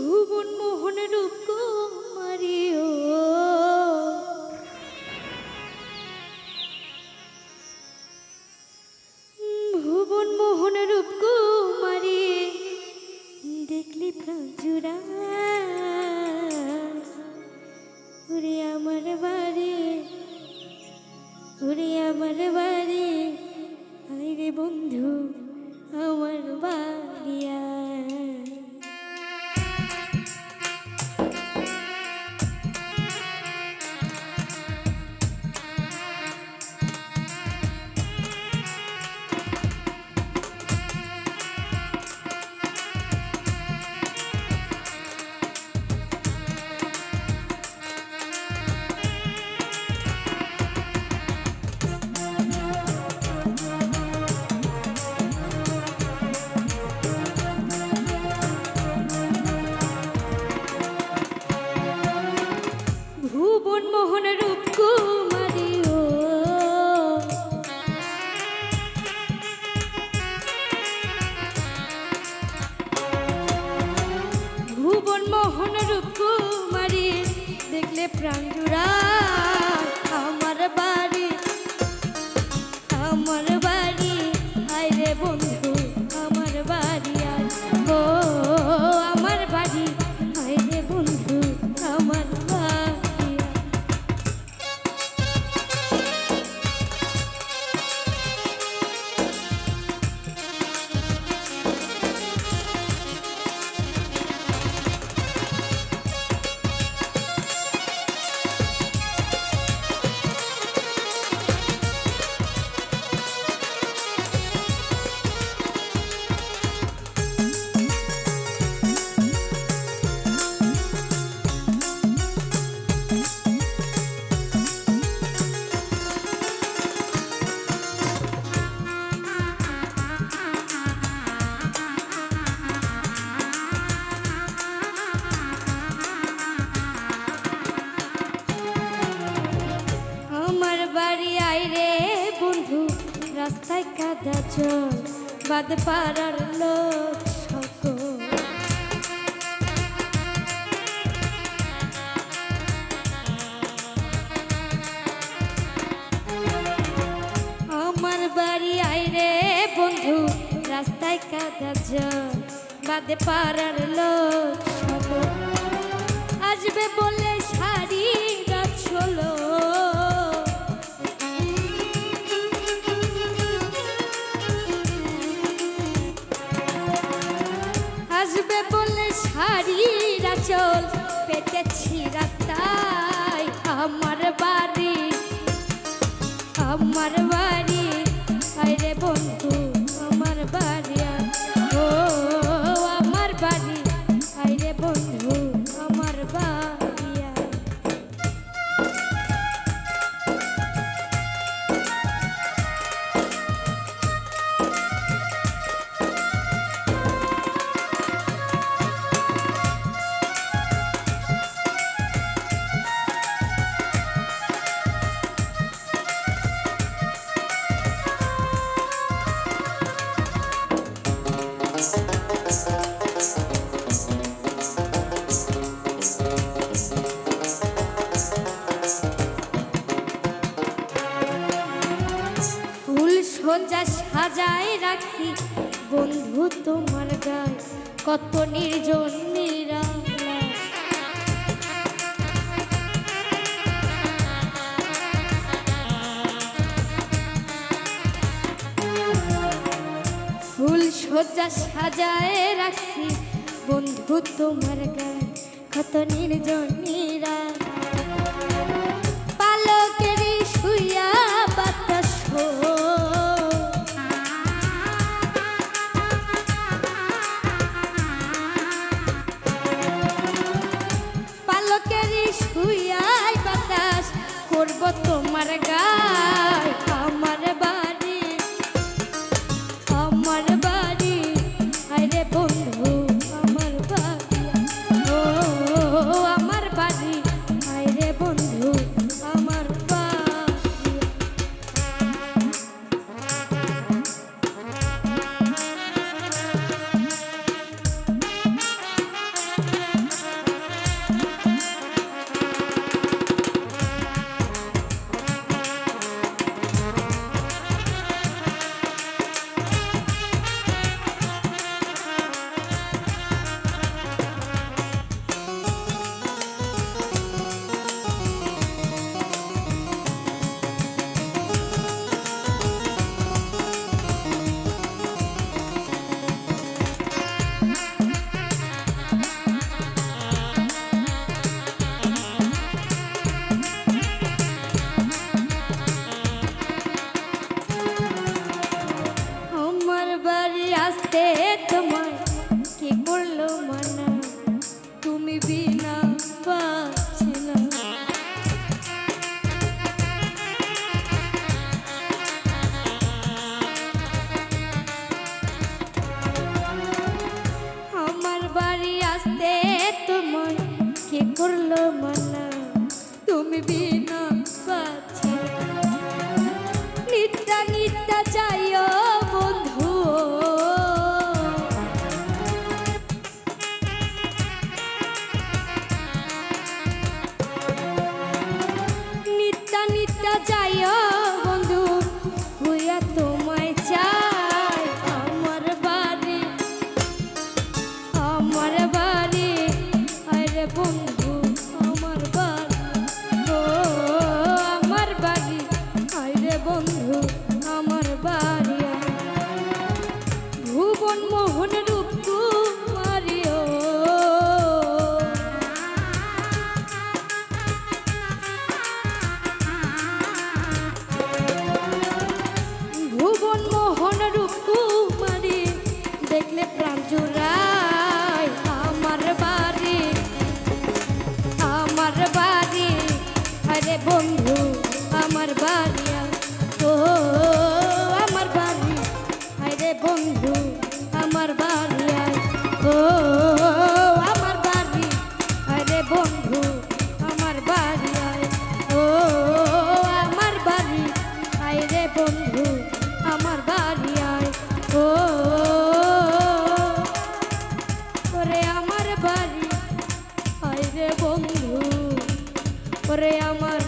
ভুবন মোহন রূপ কুমারী ও ভুবন মোহন রূপ কুমারী দেখলি প্রাণ জুড়ায় উড়ে আমার বাড়ি উড়ে আমার বাড়ি আইরে বন্ধু আমার বাড়িয়া ভুবন মোহন রূপ কুমারী ও ভুবন মোহন রূপ কুমারী দেখলে প্রাণ জুড়ায় আমার বাড়ি আইরে বন্ধু আমার বাড়ি আয় ও আমার বাড়ি আইরে বন্ধু আমার বাড়ি বাড়ি আইরে বন্ধু রাস্তায় কাদা চল বাদ পাড়ার লোক সকল আমার বাড়ি আইরে বন্ধু রাস্তায় কাদা চল বাদ পাড়ার লোক সকল আসবে বলে শাড়ি গাছলো আসবে বলে শাড়িরা চল পেতেছি রাস্তায় আমার বাড়ি আইরে বন্ধু আমার বাড়ি ও আমার বাড়ি আইরে বন্ধু আমার বাড়ি সোজা সাজায় রাখি বন্ধু তোমার গায়ে কত নির্জন নিরালা ফুল সোজা সাজায় রাখি বন্ধু তোমার গায়ে কত নির্জন নিরালা পালকেরি শুইয়া বাতাস শুইয়াই বাতাস করব তোমার গায় আমার বাড়ি আইরে বন্ধু আমার বাড়ি ও আমার বাড়ি তোমায় কি করলো মানা তুমি বিনা পাচ্ছি না আমার বাড়ি আসতে তোমায় কি করলো মানা তুমি বিনা পাচ্ছি না নিত্যা নিত্যা যাইও বন্ধু নিত্যা নিত্যা যাইও বন্ধু হইয়া তোমায় চাই আমার বাড়ি আরে বন্ধু আমার বাড়ি ও আমার বাড়ি আরে বন্ধু আমার বাড়ি ভুবন মোহন রূপ কুমারিও ভুবন মোহন রূপ কুমারী দেখলে প্রাণ জুড়ায় আমার বাড়ি আরে বন্ধু আমার বাড়ি ও আমার বাড়ি আরে বন্ধু আমার বাড়ি ও আমার বাড়ি আরে বন্ধু আমার বাড়ি ও আমার বাড়ি আরে বন্ধু আমার বাড়ি ও ওরে আমার বাড়ি আরে বন্ধু ওরে আমার